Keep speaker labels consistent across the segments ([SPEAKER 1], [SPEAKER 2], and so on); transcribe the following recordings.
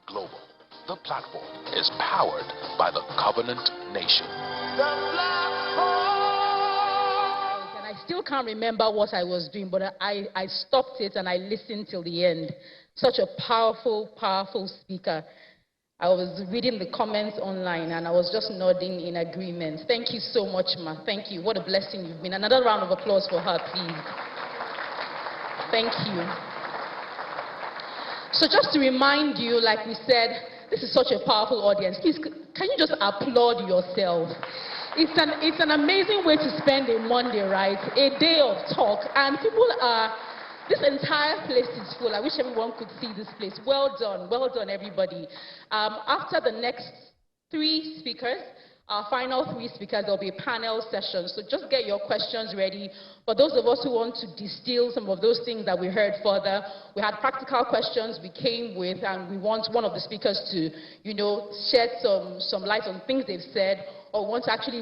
[SPEAKER 1] Global. The platform is powered by the Covenant Nation.
[SPEAKER 2] And I still can't remember what I was doing, but I stopped it and I listened till the end. Such a powerful, powerful speaker. I was reading the comments online and I was just nodding in agreement. Thank you so much, Ma. Thank you. What a blessing you've been. Another round of applause for her, please. Thank you. So just to remind you, like we said, this is such a powerful audience. Please, can you just applaud yourself? It's an amazing way to spend a Monday, right? A day of talk. And people are, this entire place is full. I wish everyone could see this place. Well done, everybody. After the next 3 speakers, our final 3 speakers, there'll be a panel session. So just get your questions ready. For those of us who want to distill some of those things that we heard further, we had practical questions we came with, and we want one of the speakers to, shed some light on things they've said, or want to actually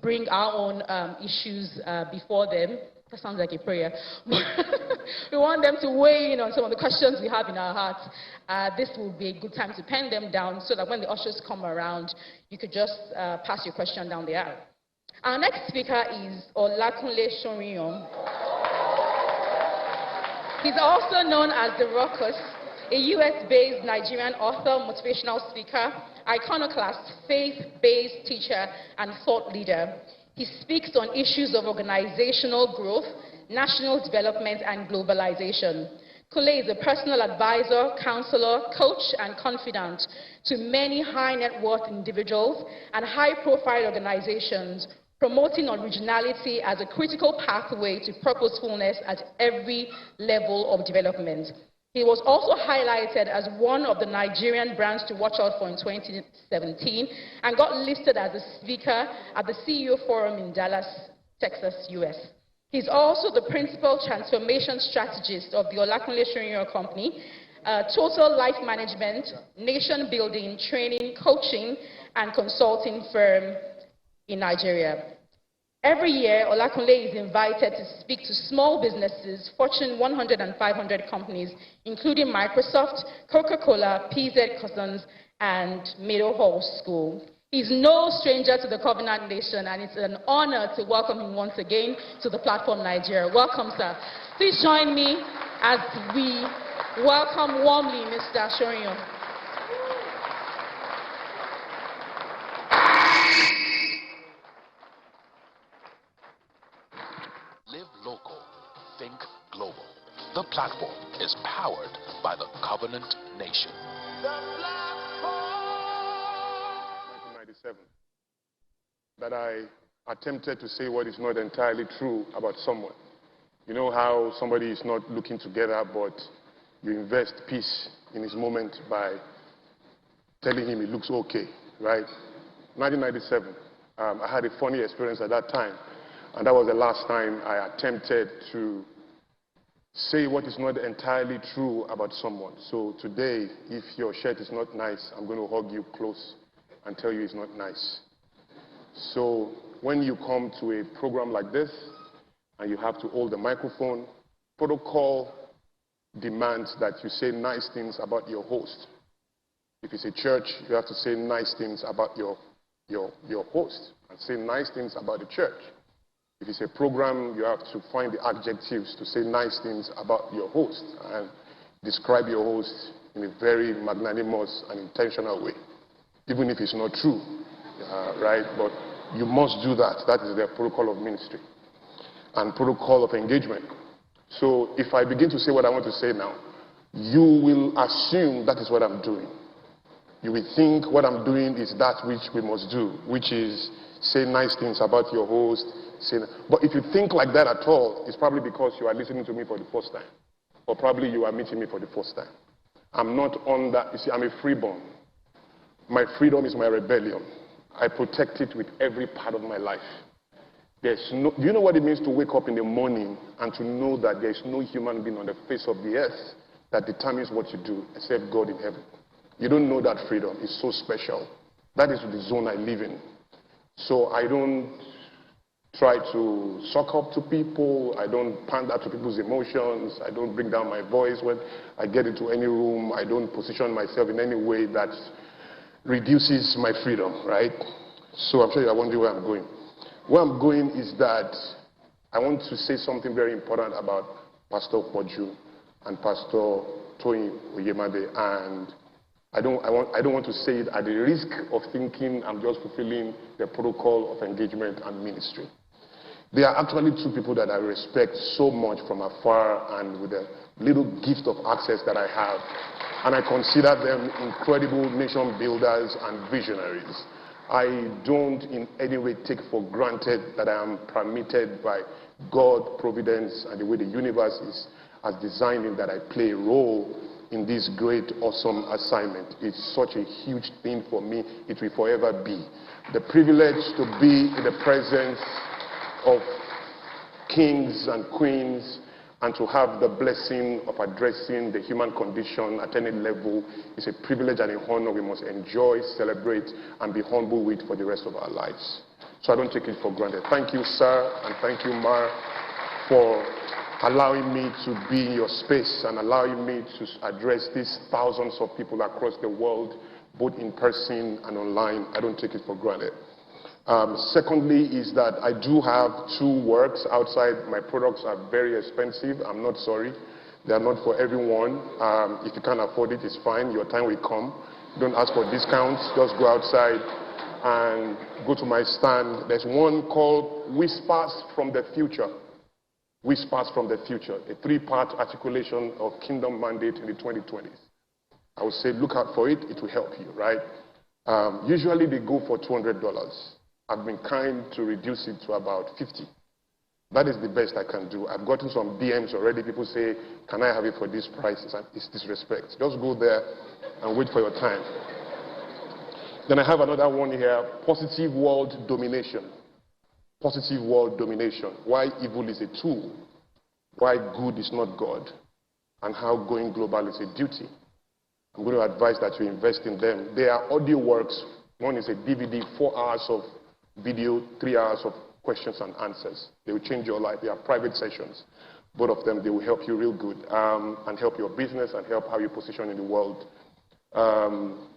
[SPEAKER 2] bring our own issues before them. That sounds like a prayer. We want them to weigh in on some of the questions we have in our hearts. This will be a good time to pen them down so that when the ushers come around, you could just pass your question down the aisle. Our next speaker is Olakunle Soriyan. He's also known as the Ruckus, a US-based Nigerian author, motivational speaker, iconoclast, faith-based teacher, and thought leader. He speaks on issues of organizational growth, national development, and globalization. Kule is a personal advisor, counselor, coach, and confidant to many high net worth individuals and high-profile organizations, promoting originality as a critical pathway to purposefulness at every level of development. He was also highlighted as one of the Nigerian brands to watch out for in 2017 and got listed as a speaker at the CEO Forum in Dallas, Texas, US. He's also the principal transformation strategist of the Olakunle Soriyan Company, total life management, nation building, training, coaching, and consulting firm in Nigeria. Every year, Olakunle is invited to speak to small businesses, Fortune 100 and 500 companies, including Microsoft, Coca-Cola, PZ Cussons, and Meadowhall School. He's no stranger to the Covenant Nation, and it's an honor to welcome him once again to the platform, Nigeria. Welcome, sir. Please join me as we welcome warmly Mr. Soriyan.
[SPEAKER 1] Live local, think global. The platform is powered by the Covenant Nation.
[SPEAKER 3] 1997, that I attempted to say what is not entirely true about someone. You know how somebody is not looking together, but you invest peace in his moment by telling him it looks okay, right? 1997, I had a funny experience at that time. And that was the last time I attempted to say what is not entirely true about someone. So today, if your shirt is not nice, I'm going to hug you close and tell you it's not nice. So when you come to a program like this, and you have to hold the microphone, protocol demands that you say nice things about your host. If it's a church, you have to say nice things about your host and say nice things about the church. If it's a program, you have to find the adjectives to say nice things about your host and describe your host in a very magnanimous and intentional way, even if it's not true, right? But you must do that. That is the protocol of ministry and protocol of engagement. So if I begin to say what I want to say now, you will assume that is what I'm doing. You will think what I'm doing is that which we must do, which is say nice things about your host. But if you think like that at all, it's probably because you are listening to me for the first time. Or probably you are meeting me for the first time. I'm not on that. You see, I'm a freeborn. My freedom is my rebellion. I protect it with every part of my life. Do you know what it means to wake up in the morning and to know that there is no human being on the face of the earth that determines what you do except God in heaven? You don't know that freedom. It's so special. That is the zone I live in. So I don't try to suck up to people. I don't pander to people's emotions. I don't bring down my voice when I get into any room. I don't position myself in any way that reduces my freedom, right? So I'm sure you're wondering where I'm going. Where I'm going is that I want to say something very important about Pastor Poju and Pastor Tony Oyemade, and I don't want to say it at the risk of thinking I'm just fulfilling the protocol of engagement and ministry. They are actually two people that I respect so much from afar and with a little gift of access that I have. And I consider them incredible nation builders and visionaries. I don't in any way take for granted that I am permitted by God, providence, and the way the universe has designed it that I play a role in this great, awesome assignment. It's such a huge thing for me. It will forever be. The privilege to be in the presence of kings and queens and to have the blessing of addressing the human condition at any level is a privilege and a honor we must enjoy, celebrate, and be humble with for the rest of our lives. So I don't take it for granted. Thank you, sir, and thank you, Mar, for allowing me to be in your space and allowing me to address these thousands of people across the world, both in person and online. I don't take it for granted. Secondly is that I do have 2 works outside. My products are very expensive. I'm not sorry. They are not for everyone. If you can't afford it, it's fine. Your time will come. Don't ask for discounts. Just go outside and go to my stand. There's one called Whispers from the Future. Whispers from the Future, a 3-part articulation of Kingdom Mandate in the 2020s. I would say look out for it. It will help you, right? Usually they go for $200. I've been kind to reduce it to about 50. That is the best I can do. I've gotten some DMs already. People say, can I have it for this price? It's disrespect. Just go there and wait for your time. Then I have another one here, Positive World Domination. Positive World Domination. Why evil is a tool. Why good is not God. And how going global is a duty. I'm going to advise that you invest in them. They are audio works. One is a DVD, 4 hours of video, 3 hours of questions and answers. They will change your life. They are private sessions. Both of them, they will help you real good and help your business and help how you position in the world.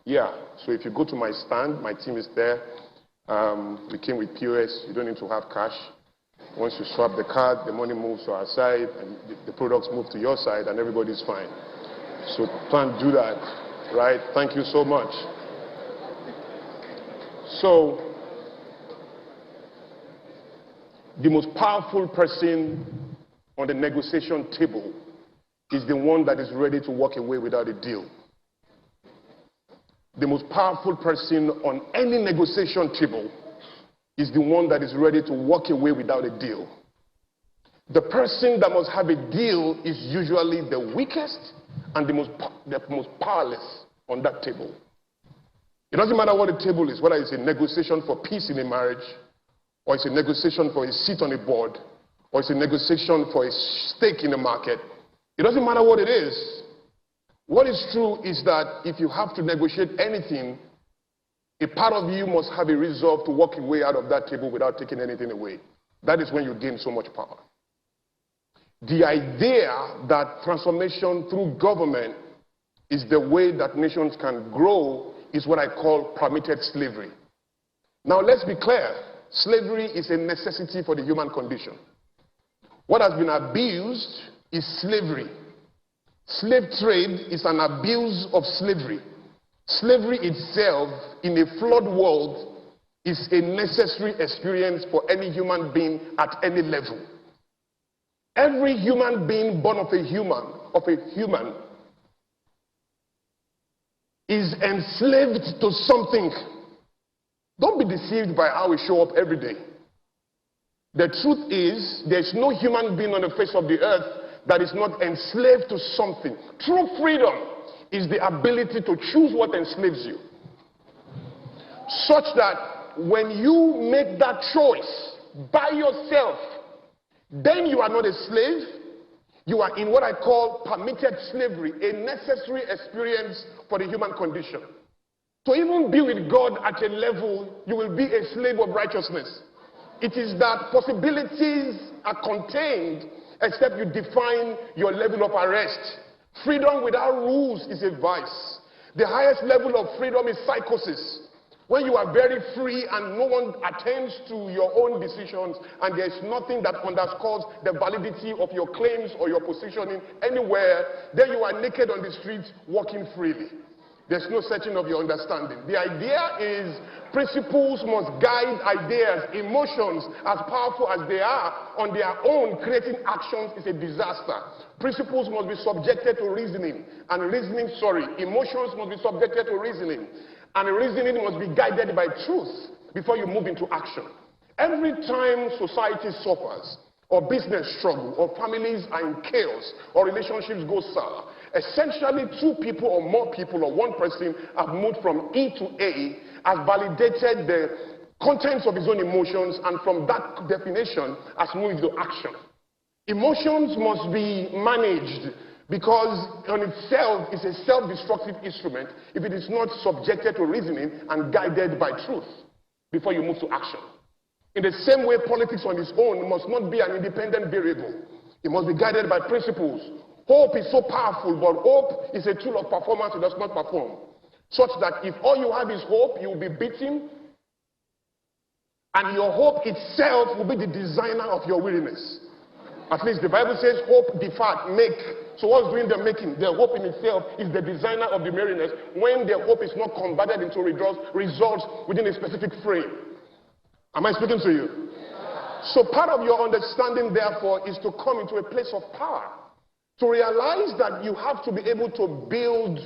[SPEAKER 3] Yeah, so if you go to my stand, my team is there. We came with POS. You don't need to have cash. Once you swap the card, the money moves to our side and the products move to your side and everybody's fine. So try and do that, right? Thank you so much. So, the most powerful person on the negotiation table is the one that is ready to walk away without a deal. The most powerful person on any negotiation table is the one that is ready to walk away without a deal. The person that must have a deal is usually the weakest and the most powerless on that table. It doesn't matter what the table is, whether it's a negotiation for peace in a marriage, or it's a negotiation for a seat on a board, or it's a negotiation for a stake in the market. It doesn't matter what it is. What is true is that if you have to negotiate anything, a part of you must have a resolve to walk away out of that table without taking anything away. That is when you gain so much power. The idea that transformation through government is the way that nations can grow is what I call permitted slavery. Now let's be clear. Slavery is a necessity for the human condition. What has been abused is slavery. Slave trade is an abuse of slavery. Slavery itself in a flawed world is a necessary experience for any human being at any level. Every human being born of a human is enslaved to something. Don't be deceived by how we show up every day. The truth is, there's no human being on the face of the earth that is not enslaved to something. True freedom is the ability to choose what enslaves you. Such that when you make that choice by yourself, then you are not a slave. You are in what I call permitted slavery, a necessary experience for the human condition. To even be with God at a level, you will be a slave of righteousness. It is that possibilities are contained except you define your level of arrest. Freedom without rules is a vice. The highest level of freedom is psychosis. When you are very free and no one attends to your own decisions and there is nothing that underscores the validity of your claims or your positioning anywhere, then you are naked on the streets walking freely. There's no searching of your understanding. The idea is principles must guide ideas. Emotions, as powerful as they are, on their own, creating actions is a disaster. Principles must be subjected to reasoning. Emotions must be subjected to reasoning. And reasoning must be guided by truth before you move into action. Every time society suffers, or business struggle, or families are in chaos, or relationships go sour, essentially two people or more people or one person have moved from E to A, has validated the contents of his own emotions, and from that definition has moved into action. Emotions must be managed because on itself is a self-destructive instrument if it is not subjected to reasoning and guided by truth before you move to action. In the same way, politics on its own must not be an independent variable. It must be guided by principles. Hope is so powerful, but hope is a tool of performance that does not perform. Such that if all you have is hope, you will be beaten, and your hope itself will be the designer of your weariness. At least the Bible says hope deferred, make. So what's doing the making? The hope in itself is the designer of the weariness when the hope is not converted into results within a specific frame. Am I speaking to you? So part of your understanding, therefore, is to come into a place of power. To realize that you have to be able to build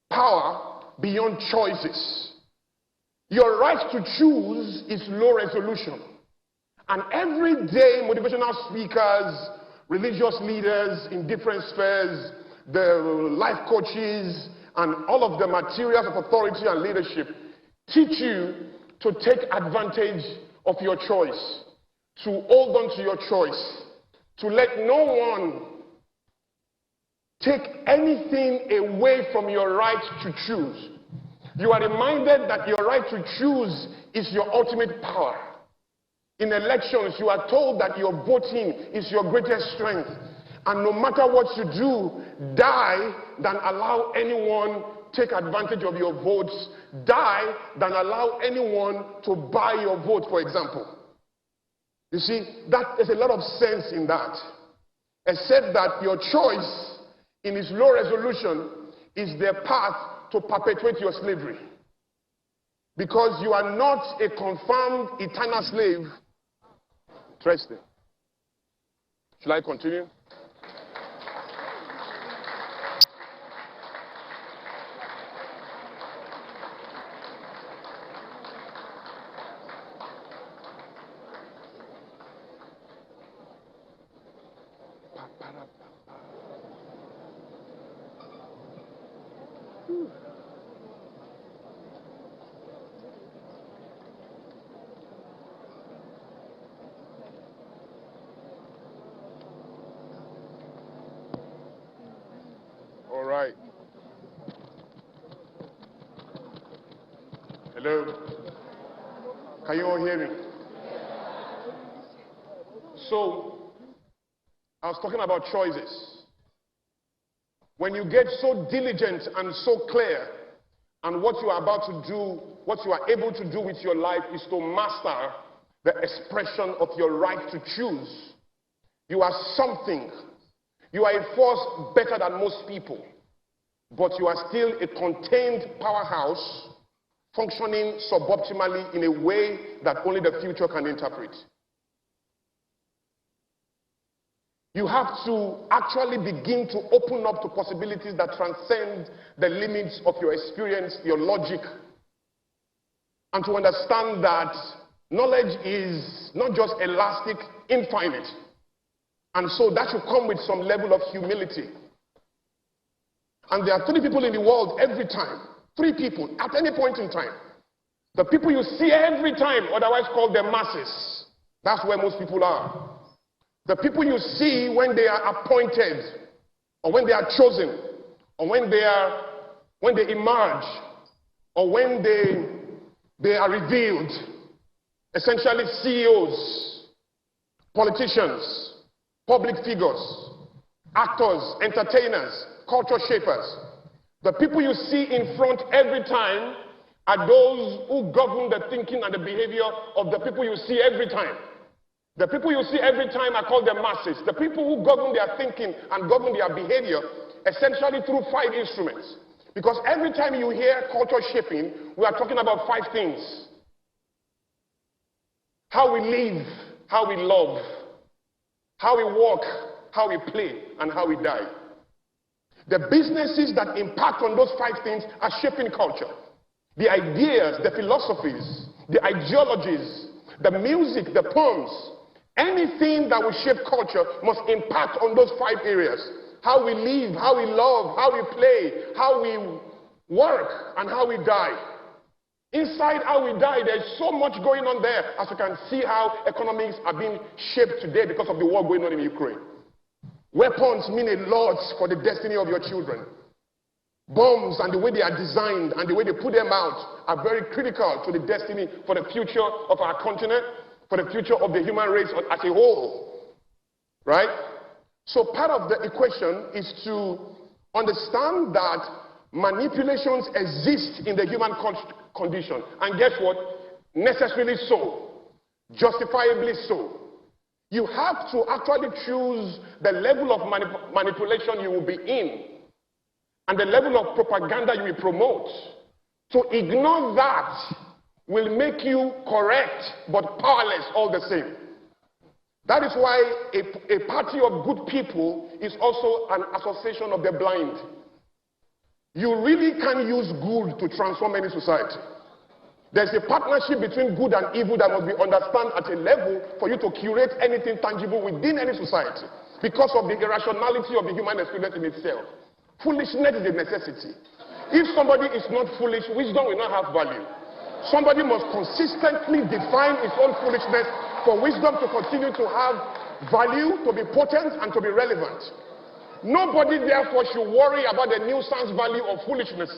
[SPEAKER 3] power beyond choices. Your right to choose is low resolution. And every day, motivational speakers, religious leaders in different spheres, the life coaches, and all of the materials of authority and leadership teach you to take advantage of your choice, to hold on to your choice, to let no one take anything away from your right to choose. You are reminded that your right to choose is your ultimate power. In elections, you are told that your voting is your greatest strength. And no matter what you do, die than allow anyone take advantage of your votes. Die than allow anyone to buy your vote, for example. You see, there's a lot of sense in that. Except that your choice in its low resolution is the path to perpetuate your slavery. Because you are not a confirmed eternal slave. Interesting. Shall I continue? All right. Hello? Can you all hear me? So, I was talking about choices. When you get so diligent and so clear, and what you are about to do, what you are able to do with your life is to master the expression of your right to choose. You are something. You are a force better than most people, but you are still a contained powerhouse functioning suboptimally in a way that only the future can interpret. You have to actually begin to open up to possibilities that transcend the limits of your experience, your logic, and to understand that knowledge is not just elastic, infinite. And so that should come with some level of humility. And there are 3 people in the world every time. 3 people at any point in time. The people you see every time, otherwise called the masses. That's where most people are. The people you see when they are appointed, or when they are chosen, or when they emerge, or when they are revealed. essentially CEOs, politicians, public figures, actors, entertainers, culture shapers. The people you see in front every time are those who govern the thinking and the behavior of the people you see every time. The people you see every time are called the masses. The people who govern their thinking and govern their behavior essentially through 5 instruments. Because every time you hear culture shaping, we are talking about 5 things. How we live, how we love, how we walk, how we play, and how we die. The businesses that impact on those 5 things are shaping culture. The ideas, the philosophies, the ideologies, the music, the poems, anything that will shape culture must impact on those 5 areas. How we live, how we love, how we play, how we work, and how we die. Inside how we die, there's so much going on there, as you can see how economics are being shaped today because of the war going on in Ukraine. Weapons mean a lot for the destiny of your children. Bombs and the way they are designed and the way they put them out are very critical to the destiny for the future of our continent, for the future of the human race as a whole. Right? So part of the equation is to understand that manipulations exist in the human condition. And guess what? Necessarily so. Justifiably so. You have to actually choose the level of manipulation you will be in and the level of propaganda you will promote. To ignore that will make you correct but powerless all the same. That is why a party of good people is also an association of the blind. You really can use good to transform any society. There's a partnership between good and evil that must be understood at a level for you to curate anything tangible within any society because of the irrationality of the human experience in itself. Foolishness is a necessity. If somebody is not foolish, wisdom will not have value. Somebody must consistently define its own foolishness for wisdom to continue to have value, to be potent, and to be relevant. Nobody therefore should worry about the nuisance value of foolishness,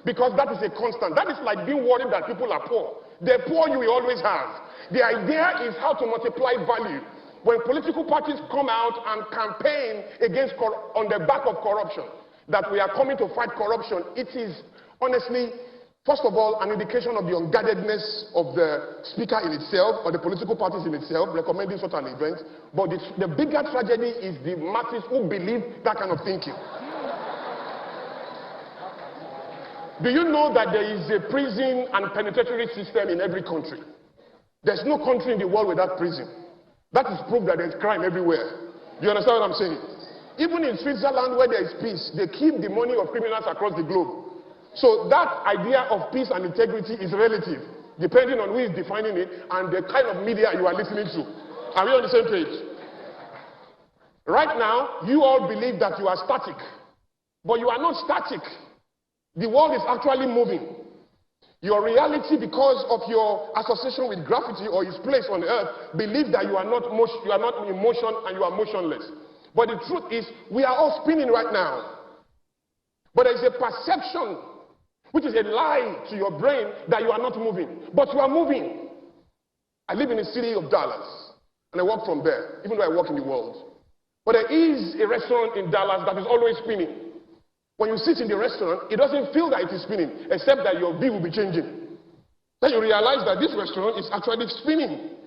[SPEAKER 3] because that is a constant. That is like being worried that people are poor. The poor you will always have. The idea is how to multiply value. When political parties come out and campaign against on the back of corruption, that we are coming to fight corruption, it is honestly, first of all, an indication of the unguardedness of the speaker in itself, or the political parties in itself, recommending such an event. But the bigger tragedy is the masses who believe that kind of thinking. Do you know that there is a prison and penitentiary system in every country? There's no country in the world without prison. That is proof that there's crime everywhere. Do you understand what I'm saying? Even in Switzerland, where there is peace, they keep the money of criminals across the globe. So that idea of peace and integrity is relative, depending on who is defining it and the kind of media you are listening to. Are we on the same page? Right now, you all believe that you are static, but you are not static. The world is actually moving. Your reality, because of your association with gravity or its place on earth, believe that you are not in motion and you are motionless. But the truth is, we are all spinning right now. But there is a perception, which is a lie to your brain, that you are not moving. But you are moving. I live in the city of Dallas, and I work from there, even though I work in the world. But there is a restaurant in Dallas that is always spinning. When you sit in the restaurant, it doesn't feel that it is spinning, except that your bill will be changing. Then you realize that this restaurant is actually spinning.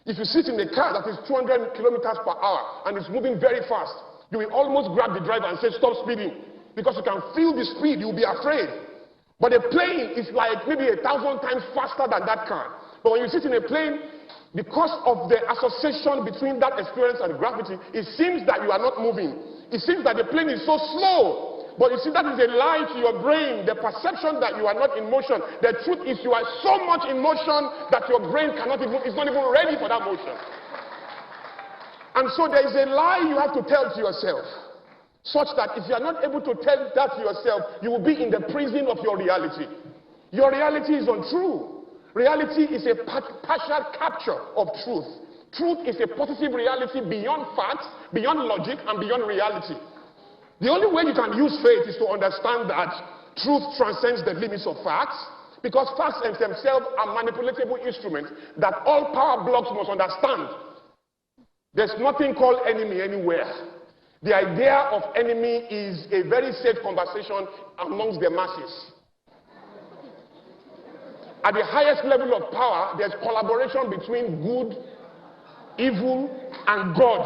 [SPEAKER 3] If you sit in a car that is 200 kilometers per hour and it's moving very fast, you will almost grab the driver and say, stop speeding. Because you can feel the speed, you'll be afraid. But a plane is like maybe 1,000 times faster than that car. But when you sit in a plane, because of the association between that experience and gravity, it seems that you are not moving. It seems that the plane is so slow. But you see, that is a lie to your brain, the perception that you are not in motion. The truth is you are so much in motion that your brain is not even ready for that motion. And so there is a lie you have to tell to yourself, such that if you are not able to tell that to yourself, you will be in the prison of your reality. Your reality is untrue. Reality is a partial capture of truth. Truth is a positive reality beyond facts, beyond logic, and beyond reality. The only way you can use faith is to understand that truth transcends the limits of facts, Because facts themselves are manipulatable instruments that all power blocks must understand. There's nothing called enemy anywhere. The idea of enemy is a very safe conversation amongst the masses. At the highest level of power, there's collaboration between good, evil, and God.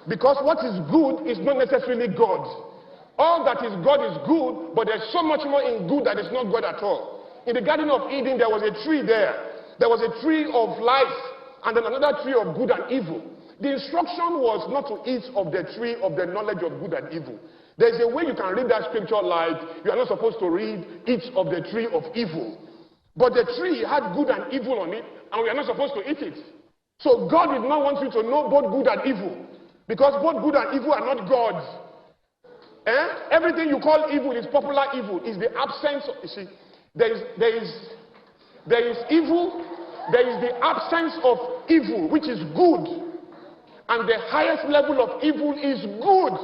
[SPEAKER 3] Because what is good is not necessarily God. All that is God is good, but there's so much more in good that is not God at all. In the Garden of Eden, there was a tree there. There was a tree of life, and then another tree of good and evil. The instruction was not to eat of the tree of the knowledge of good and evil. There's a way you can read that scripture like you are not supposed to read eat of the tree of evil. But the tree had good and evil on it, and we are not supposed to eat it. So God did not want you to know both good and evil, because both good and evil are not God. Everything you call evil is popular evil. Is the absence of, you see, there is evil, there is the absence of evil, which is good. And the highest level of evil is good.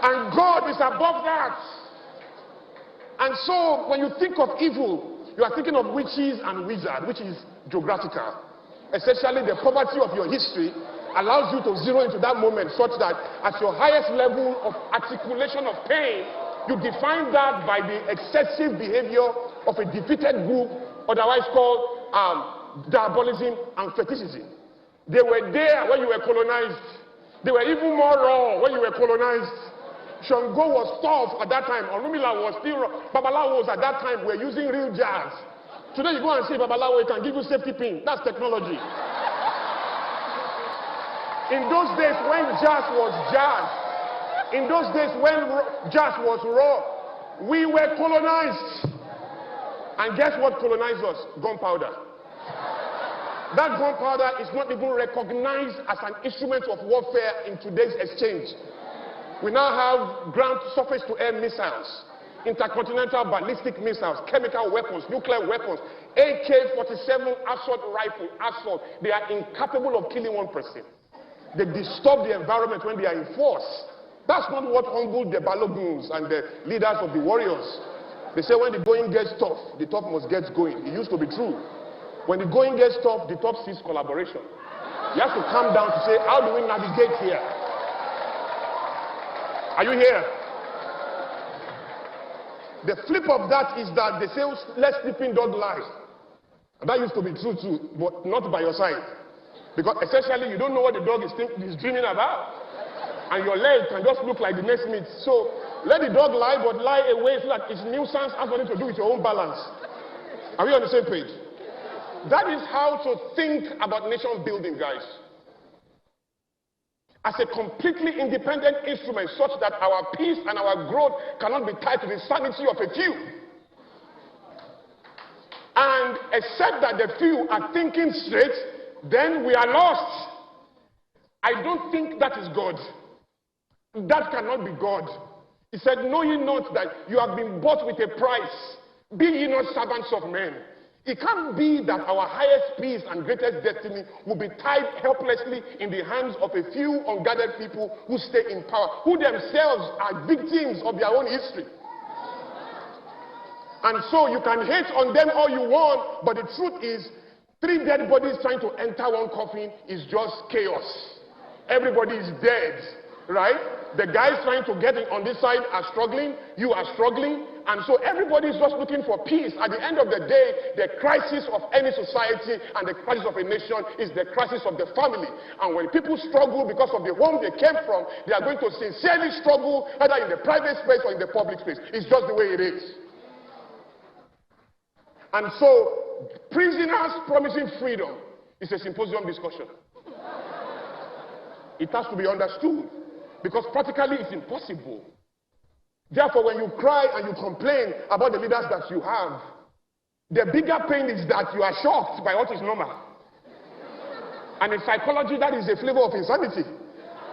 [SPEAKER 3] And God is above that. And so when you think of evil, you are thinking of witches and wizards, which is geographical. Essentially, the poverty of your history allows you to zero into that moment such that at your highest level of articulation of pain, you define that by the excessive behavior of a defeated group, otherwise called diabolism and fetishism. They were there when you were colonized. They were even more raw when you were colonized. Shango was tough at that time. Orunmila was still raw. Babalawos at that time were using real jazz. Today you go and say Babalawo, it can give you safety pin. That's technology. In those days when jazz was jazz, in those days when jazz was raw, we were colonized. And guess what colonized us? Gunpowder. That gunpowder is not even recognized as an instrument of warfare in today's exchange. We now have ground surface-to-air missiles, intercontinental ballistic missiles, chemical weapons, nuclear weapons, AK-47 assault rifle, assault. They are incapable of killing one person. They disturb the environment when they are in force. That's not what humbled the Baloguns and the leaders of the warriors. They say when the going gets tough, the tough must get going. It used to be true. When the going gets tough, the tough sees collaboration. You have to calm down to say, how do we navigate here? Are you here? The flip of that is that they say, let sleeping dog lie. And that used to be true too, but not by your side. Because essentially you don't know what the dog is dreaming about. And your leg can just look like the next meat. So let the dog lie, but lie away so that its nuisance has nothing to do with your own balance. Are we on the same page? That is how to think about nation building, guys. As a completely independent instrument such that our peace and our growth cannot be tied to the sanity of a few. And except that the few are thinking straight, then we are lost. I don't think that is God. That cannot be God. He said, know ye not that you have been bought with a price? Be ye not servants of men. It can't be that our highest peace and greatest destiny will be tied helplessly in the hands of a few unguarded people who stay in power, who themselves are victims of their own history. And so you can hate on them all you want, but the truth is, 3 dead bodies trying to enter one coffin is just chaos. Everybody is dead, right? The guys trying to get in on this side are struggling, you are struggling, and so everybody is just looking for peace. At the end of the day, the crisis of any society and the crisis of a nation is the crisis of the family. And when people struggle because of the home they came from, they are going to sincerely struggle either in the private space or in the public space. It's just the way it is. And so, prisoners promising freedom is a symposium discussion. It has to be understood, because practically it's impossible. Therefore, when you cry and you complain about the leaders that you have, the bigger pain is that you are shocked by what is normal. And in psychology, that is a flavor of insanity.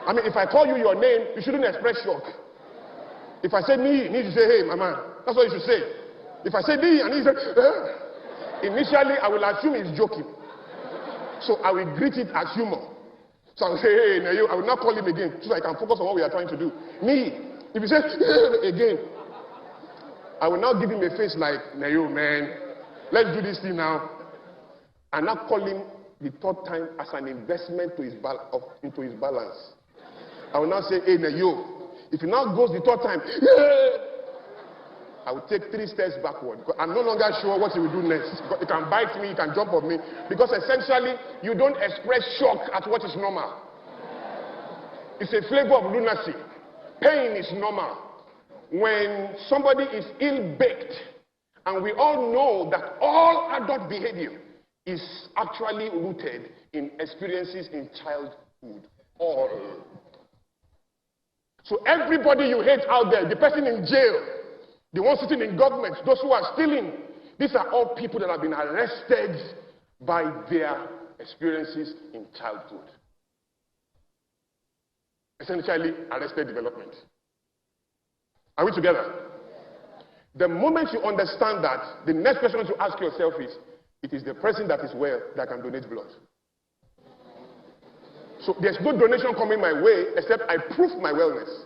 [SPEAKER 3] I mean, if I call you your name, you shouldn't express shock. If I say me, you need to say, hey, my man. That's what you should say. If I say me, and he says, initially I will assume he's joking. So I will greet it as humor. So I will say, hey, Nayo, I will not call him again so I can focus on what we are trying to do. Me, if he says again, I will now give him a face like, Nayo, man, let's do this thing now. And now call him the third time as an investment to into his balance. I will now say, hey, Nayo, if he now goes the third time, yeah, I will take 3 steps backward. Because I'm no longer sure what he will do next. He can bite me, he can jump on me. Because essentially, you don't express shock at what is normal. It's a flavor of lunacy. Pain is normal. When somebody is ill-baked, and we all know that all adult behavior is actually rooted in experiences in childhood. All. So everybody you hate out there, the person in jail, the one sitting in government, those who are stealing, these are all people that have been arrested by their experiences in childhood. Essentially, arrested development. Are we together? The moment you understand that, the next question to ask yourself is, it is the person that is well that can donate blood. So there's no donation coming my way except I prove my wellness.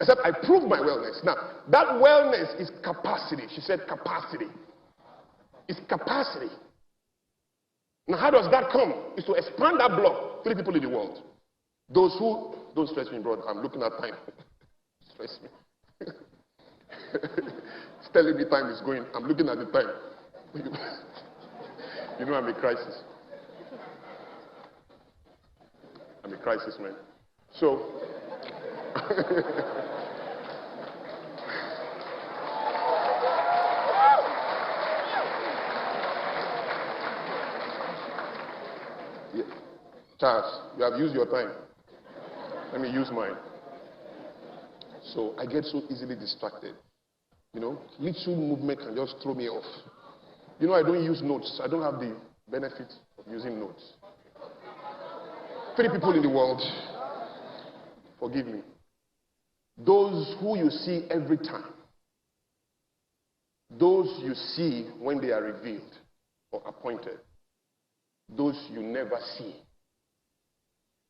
[SPEAKER 3] Except I prove my wellness. Now, that wellness is capacity. She said capacity. It's capacity. Now, how does that come? It's to expand that block. 3 people in the world. Those who, don't stress me, brother. I'm looking at time. Stress me. It's telling me time is going. I'm looking at the time. You know I'm a crisis. I'm a crisis, man. So, yeah. Charles, you have used your time. Let me use mine. So I get so easily distracted. You know, little movement can just throw me off. You know, I don't use notes. I don't have the benefit of using notes. 3 people in the world, forgive me. Those who you see every time. Those you see when they are revealed or appointed. Those you never see.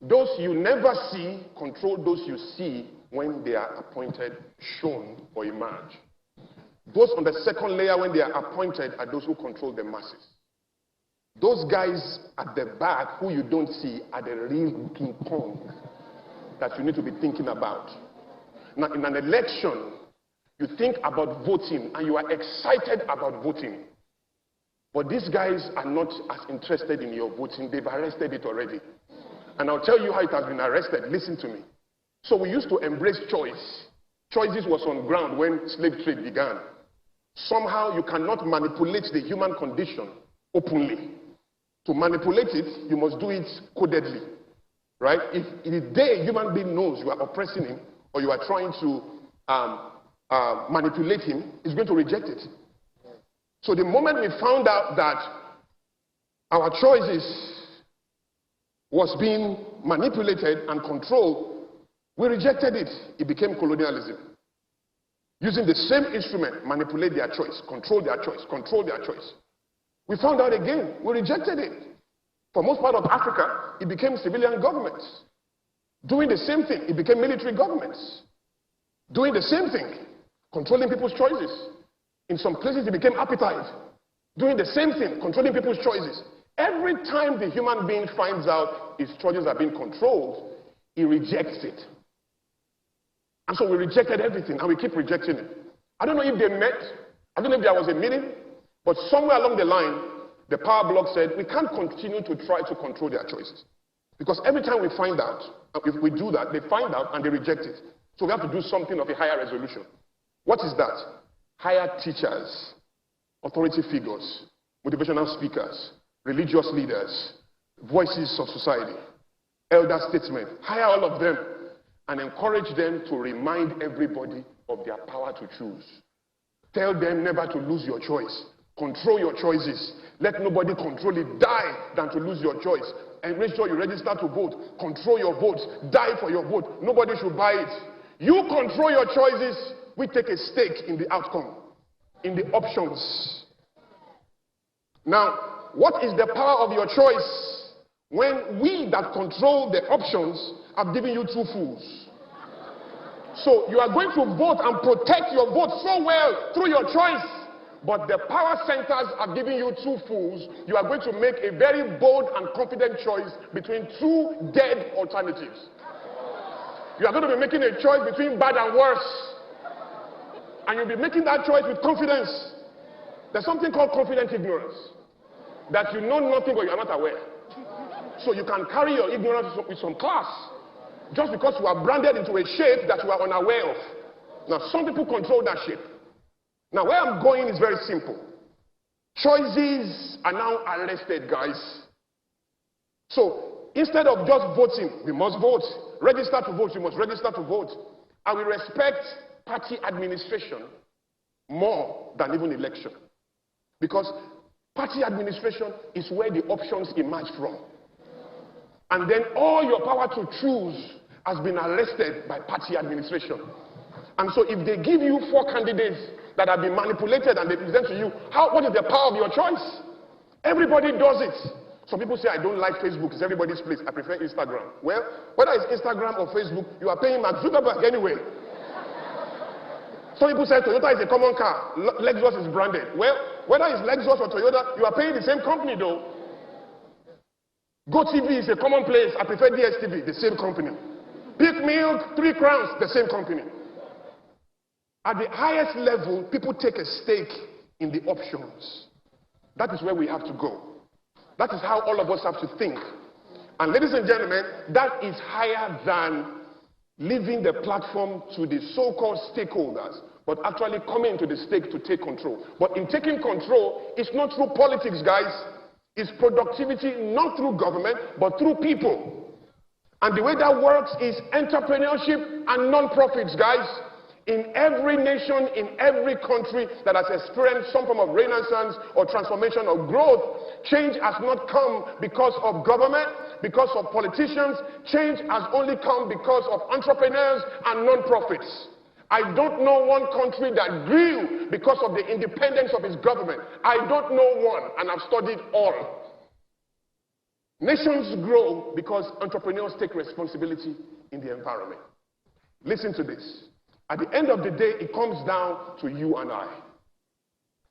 [SPEAKER 3] Those you never see control those you see when they are appointed, shown, or emerge. Those on the second layer when they are appointed are those who control the masses. Those guys at the back who you don't see are the real King Kong that you need to be thinking about. Now, in an election, you think about voting and you are excited about voting. But these guys are not as interested in your voting. They've arrested it already. And I'll tell you how it has been arrested. Listen to me. So we used to embrace choice. Choices was on ground when slave trade began. Somehow you cannot manipulate the human condition openly. To manipulate it, you must do it codedly. Right? If in the day a human being knows you are oppressing him or you are trying to manipulate him, he's going to reject it. So the moment we found out that our choices was being manipulated and controlled, we rejected it. It became colonialism. Using the same instrument, manipulate their choice, control their choice, control their choice. We found out again, we rejected it. For most part of Africa, it became civilian governments. Doing the same thing, it became military governments. Doing the same thing, controlling people's choices. In some places, it became apartheid. Doing the same thing, controlling people's choices. Every time the human being finds out his choices are being controlled, he rejects it. And so we rejected everything, and we keep rejecting it. I don't know if they met, I don't know if there was a meeting, but somewhere along the line, the power bloc said, we can't continue to try to control their choices. Because every time we find out, if we do that, they find out and they reject it. So we have to do something of a higher resolution. What is that? Hire teachers, authority figures, motivational speakers, religious leaders, voices of society, elder statesmen. Hire all of them and encourage them to remind everybody of their power to choose. Tell them never to lose your choice. Control your choices. Let nobody control it. Die than to lose your choice. And make sure you register to vote. Control your votes. Die for your vote. Nobody should buy it. You control your choices. We take a stake in the outcome, in the options. Now, what is the power of your choice when we that control the options have given you 2 fools? So you are going to vote and protect your vote so well through your choice. But the power centers are giving you two fools. You are going to make a very bold and confident choice between two dead alternatives. You are going to be making a choice between bad and worse. And you'll be making that choice with confidence. There's something called confident ignorance. That you know nothing but you are not aware. So you can carry your ignorance with some class. Just because you are branded into a shape that you are unaware of. Now some people control that shape. Now where I'm going is very simple. Choices are now arrested, guys. So instead of just voting, we must vote. Register to vote, you must register to vote. I will respect party administration more than even election. Because party administration is where the options emerge from. And then all your power to choose has been arrested by party administration. And so if they give you 4 candidates that have been manipulated and they present to you, what is the power of your choice? Everybody does it. Some people say, I don't like Facebook, it's everybody's place, I prefer Instagram. Well, whether it's Instagram or Facebook, you are paying Mark Zuckerberg anyway. Some people say Toyota is a common car, Lexus is branded. Well, whether it's Lexus or Toyota, you are paying the same company though. GoTV is a common place, I prefer DSTV, the same company. Peak Milk, 3 Crowns, the same company. At the highest level, people take a stake in the options. That is where we have to go. That is how all of us have to think. And ladies and gentlemen, that is higher than leaving the platform to the so-called stakeholders, but actually coming to the stake to take control. But in taking control, it's not through politics, guys. It's productivity, not through government, but through people. And the way that works is entrepreneurship and non-profits, guys. In every nation, in every country that has experienced some form of renaissance or transformation or growth, change has not come because of government, because of politicians. Change has only come because of entrepreneurs and non-profits. I don't know one country that grew because of the independence of its government. I don't know one, and I've studied all. Nations grow because entrepreneurs take responsibility in the environment. Listen to this. At the end of the day, it comes down to you and I.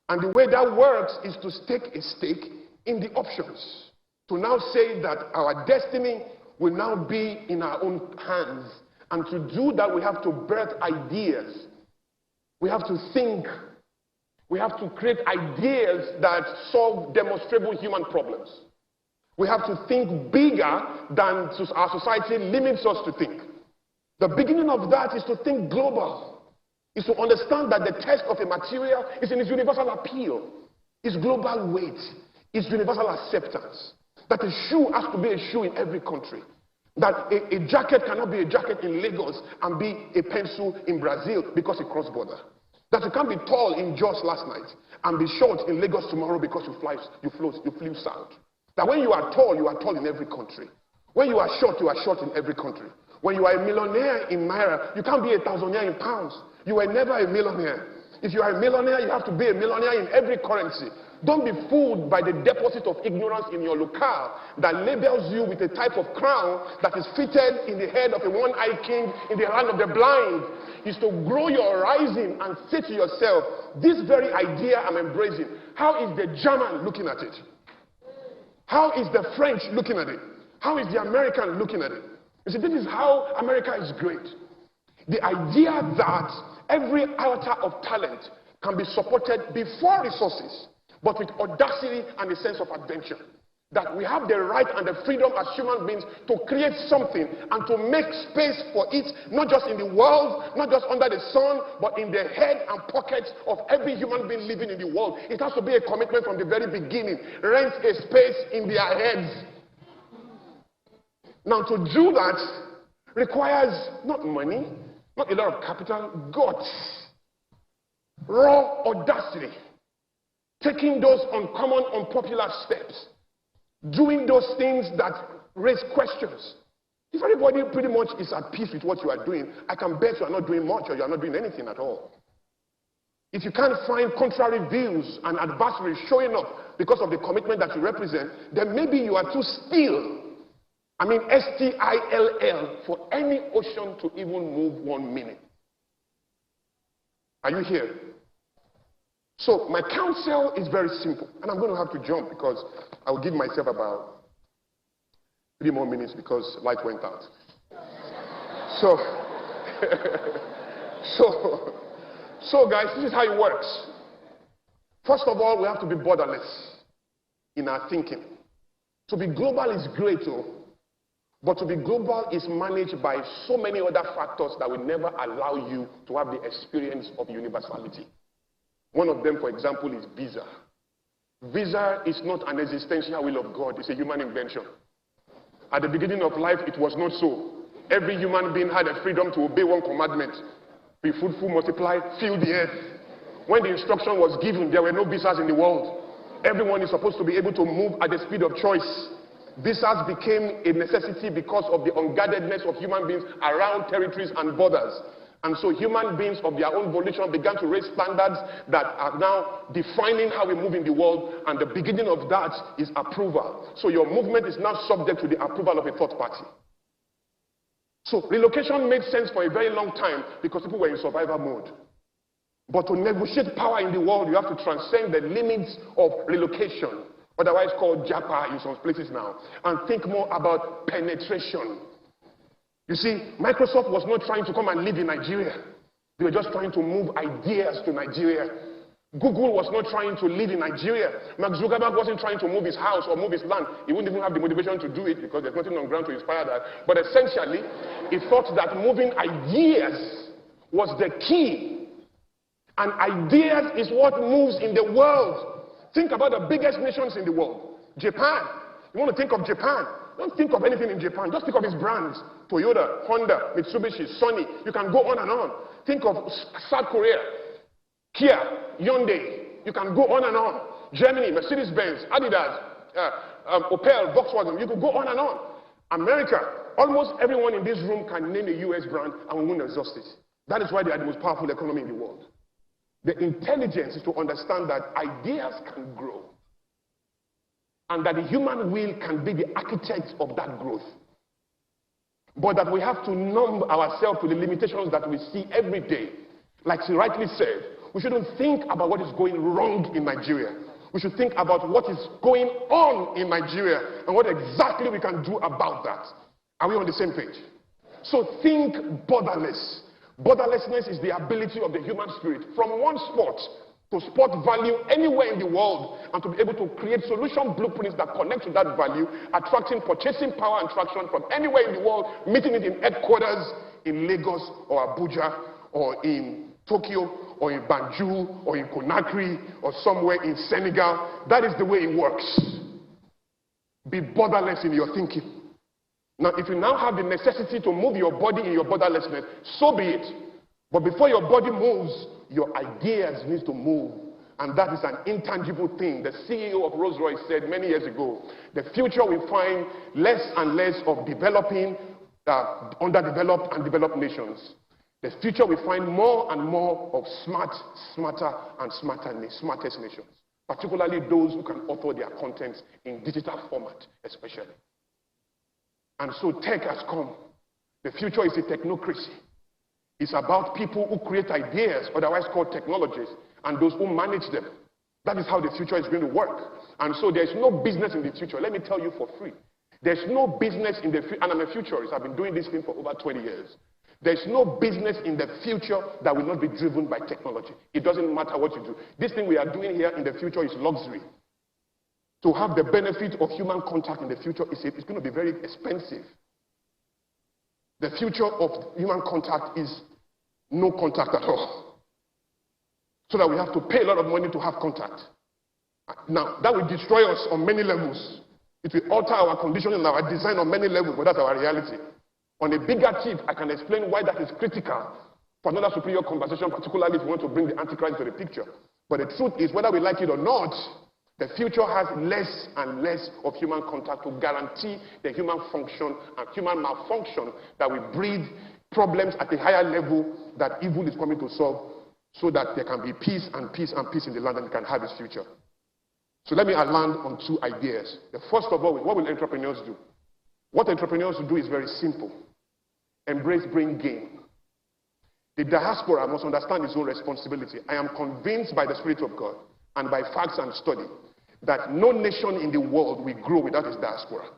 [SPEAKER 3] And the way that works is to take a stake in the options. To now say that our destiny will now be in our own hands. And to do that, we have to birth ideas. We have to think. We have to create ideas that solve demonstrable human problems. We have to think bigger than our society limits us to think. The beginning of that is to think global. Is to understand that the test of a material is in its universal appeal, its global weight, its universal acceptance. That a shoe has to be a shoe in every country. That a jacket cannot be a jacket in Lagos and be a pencil in Brazil because it crossed border. That you can't be tall in Jos last night and be short in Lagos tomorrow because you flew south. That when you are tall in every country. When you are short in every country. When you are a millionaire in Naira, you can't be a thousandaire in pounds. You were never a millionaire. If you are a millionaire, you have to be a millionaire in every currency. Don't be fooled by the deposit of ignorance in your locale that labels you with a type of crown that is fitted in the head of a one-eyed king in the land of the blind. Is to grow your horizon and say to yourself, this very idea I'm embracing, how is the German looking at it? How is the French looking at it? How is the American looking at it? You see, this is how America is great. The idea that every iota of talent can be supported before resources, but with audacity and a sense of adventure. That we have the right and the freedom as human beings to create something and to make space for it, not just in the world, not just under the sun, but in the head and pockets of every human being living in the world. It has to be a commitment from the very beginning. Rent a space in their heads. Now, to do that requires not money, not a lot of capital, guts, raw audacity, taking those uncommon, unpopular steps, doing those things that raise questions. If everybody pretty much is at peace with what you are doing, I can bet you are not doing much or you are not doing anything at all. If you can't find contrary views and adversaries showing up because of the commitment that you represent, then maybe you are too still. I mean, S-T-I-L-L, for any ocean to even move 1 minute. Are you here? So my counsel is very simple, and I'm going to have to jump because I will give myself about 3 more minutes because light went out. So, so guys, this is how it works. First of all, we have to be borderless in our thinking. To be global is great, but to be global is managed by so many other factors that will never allow you to have the experience of universality. One of them, for example, is visa. Visa is not an existential will of God, it's a human invention. At the beginning of life, it was not so. Every human being had a freedom to obey one commandment: be fruitful, multiply, fill the earth. When the instruction was given, there were no visas in the world. Everyone is supposed to be able to move at the speed of choice. Visas became a necessity because of the unguardedness of human beings around territories and borders. And so human beings of their own volition began to raise standards that are now defining how we move in the world, and the beginning of that is approval. So your movement is now subject to the approval of a third party. So relocation made sense for a very long time because people were in survival mode. But to negotiate power in the world, you have to transcend the limits of relocation, otherwise called JAPA in some places now, and think more about penetration. You see, Microsoft was not trying to come and live in Nigeria. They were just trying to move ideas to Nigeria. Google was not trying to live in Nigeria. Mark Zuckerberg wasn't trying to move his house or move his land. He wouldn't even have the motivation to do it because there's nothing on ground to inspire that. But essentially, he thought that moving ideas was the key. And ideas is what moves in the world. Think about the biggest nations in the world. Japan. You want to think of Japan? Don't think of anything in Japan. Just think of its brands. Toyota, Honda, Mitsubishi, Sony. You can go on and on. Think of South Korea, Kia, Hyundai. You can go on and on. Germany, Mercedes-Benz, Adidas, Opel, Volkswagen. You could go on and on. America. Almost everyone in this room can name a US brand and we won't exhaust it. That is why they are the most powerful economy in the world. The intelligence is to understand that ideas can grow and that the human will can be the architect of that growth. But that we have to numb ourselves to the limitations that we see every day. Like she rightly said, we shouldn't think about what is going wrong in Nigeria. We should think about what is going on in Nigeria and what exactly we can do about that. Are we on the same page? So think borderless. Borderlessness is the ability of the human spirit from one spot to spot value anywhere in the world and to be able to create solution blueprints that connect to that value, attracting purchasing power and traction from anywhere in the world, meeting it in headquarters in Lagos or Abuja or in Tokyo or in Banjul or in Conakry or somewhere in Senegal. That is the way it works. Be borderless in your thinking. Now, if you now have the necessity to move your body in your borderlessness, so be it. But before your body moves, your ideas need to move. And that is an intangible thing. The CEO of Rolls-Royce said many years ago, the future will find less and less of developing, underdeveloped and developed nations. The future will find more and more of smarter and smartest nations. Particularly those who can author their contents in digital format, especially. And so tech has come. The future is a technocracy. It's about people who create ideas, otherwise called technologies, and those who manage them. That is how the future is going to work. And so there's no business in the future. Let me tell you for free. There's no business in the future, and I'm a futurist. I've been doing this thing for over 20 years. There's no business in the future that will not be driven by technology. It doesn't matter what you do. This thing we are doing here in the future is luxury. To have the benefit of human contact in the future is going to be very expensive. The future of human contact is no contact at all. So that we have to pay a lot of money to have contact. Now, that will destroy us on many levels. It will alter our condition and our design on many levels, but that's our reality. On a bigger tip, I can explain why that is critical for another superior conversation, particularly if we want to bring the Antichrist to the picture. But the truth is, whether we like it or not, the future has less and less of human contact to guarantee the human function and human malfunction that will breed problems at a higher level that evil is coming to solve, so that there can be peace and peace and peace in the land and we can have its future. So let me land on 2 ideas. The first of all, what will entrepreneurs do? What entrepreneurs do is very simple. Embrace brain gain. The diaspora must understand its own responsibility. I am convinced by the Spirit of God and by facts and study that no nation in the world will grow without its diaspora.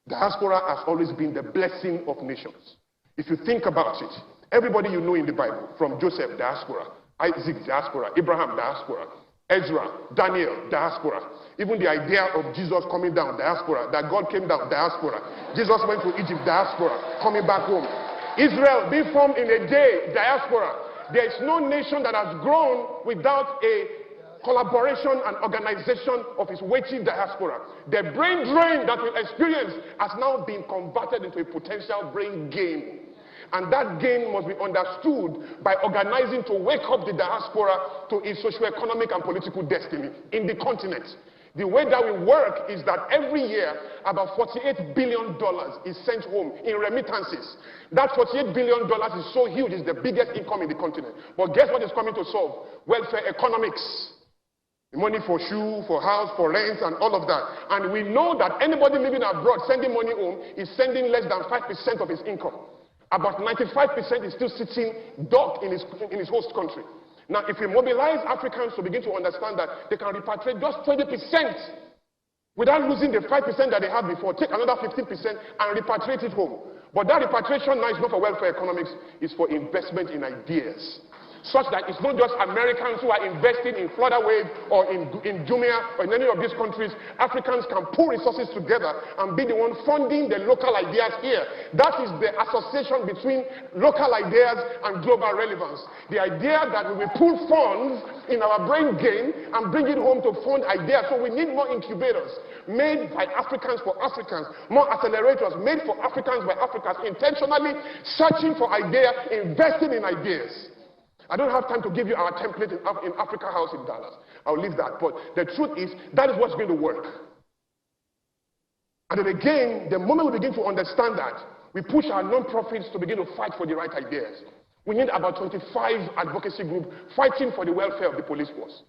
[SPEAKER 3] Diaspora has always been the blessing of nations. If you think about it, everybody you know in the Bible, from Joseph, diaspora, Isaac, diaspora, Abraham, diaspora, Ezra, Daniel, diaspora. Even the idea of Jesus coming down, diaspora, that God came down, diaspora. Jesus went to Egypt, diaspora, coming back home. Israel being formed in a day, diaspora. There is no nation that has grown without a collaboration and organization of its weighty diaspora. The brain drain that we experience has now been converted into a potential brain gain. And that gain must be understood by organizing to wake up the diaspora to its socio-economic and political destiny in the continent. The way that we work is that every year about $48 billion is sent home in remittances. That $48 billion is so huge, it's the biggest income in the continent. But guess what is coming to solve? Welfare economics. Money for shoe, for house, for rent, and all of that. And we know that anybody living abroad sending money home is sending less than 5% of his income. About 95% is still sitting docked in his host country. Now, if we mobilize Africans to begin to understand that they can repatriate just 20% without losing the 5% that they had before, take another 15% and repatriate it home. But that repatriation now is not for welfare economics, it's for investment in ideas. Such that it's not just Americans who are investing in Florida Wave or in Jumia or in any of these countries. Africans can pull resources together and be the one funding the local ideas here. That is the association between local ideas and global relevance. The idea that we will pull funds in our brain gain and bring it home to fund ideas. So we need more incubators made by Africans for Africans, more accelerators made for Africans by Africans, intentionally searching for ideas, investing in ideas. I don't have time to give you our template in Africa House in Dallas. I'll leave that. But the truth is, that is what's going to work. And then again, the moment we begin to understand that, we push our non-profits to begin to fight for the right ideas. We need about 25 advocacy groups fighting for the welfare of the police force.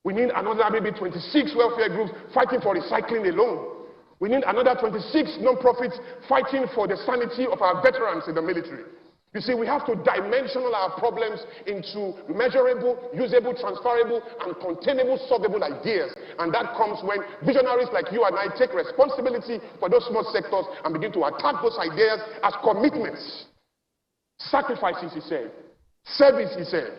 [SPEAKER 3] We need another maybe 26 welfare groups fighting for recycling alone. We need another 26 non-profits fighting for the sanity of our veterans in the military. You see, we have to dimensional our problems into measurable, usable, transferable, and containable, solvable ideas. And that comes when visionaries like you and I take responsibility for those small sectors and begin to attack those ideas as commitments. Sacrifices, he said. Service, he said.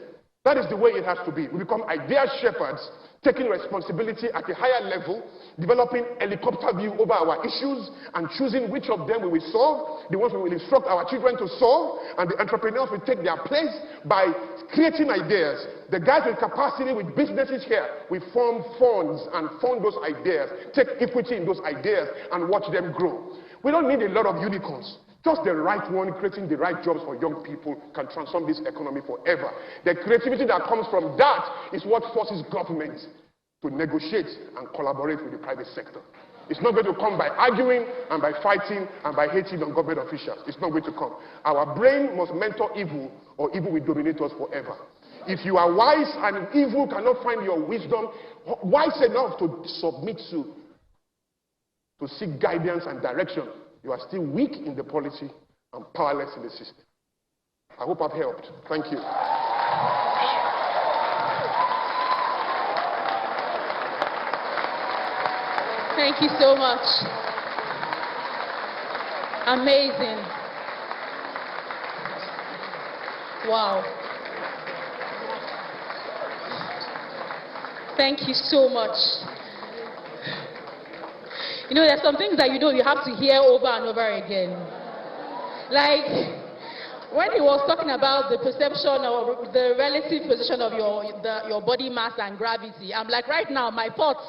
[SPEAKER 3] That is the way it has to be. We become idea shepherds, taking responsibility at a higher level, developing helicopter view over our issues, and choosing which of them we will solve, the ones we will instruct our children to solve, and the entrepreneurs will take their place by creating ideas. The guys with capacity, with businesses here, we form funds and fund those ideas, take equity in those ideas, and watch them grow. We don't need a lot of unicorns. Just the right one, creating the right jobs for young people, can transform this economy forever. The creativity that comes from that is what forces governments to negotiate and collaborate with the private sector. It's not going to come by arguing and by fighting and by hating on government officials. It's not going to come. Our brain must mentor evil, or evil will dominate us forever. If you are wise and evil cannot find your wisdom wise enough to submit to seek guidance and direction, you are still weak in the policy and powerless in the system. I hope I've helped. Thank you.
[SPEAKER 2] Thank you so much. Amazing. Wow. Thank you so much. You know, there's some things that you have to hear over and over again. Like, when he was talking about the perception or the relative position of your body mass and gravity, I'm like, right now, my thoughts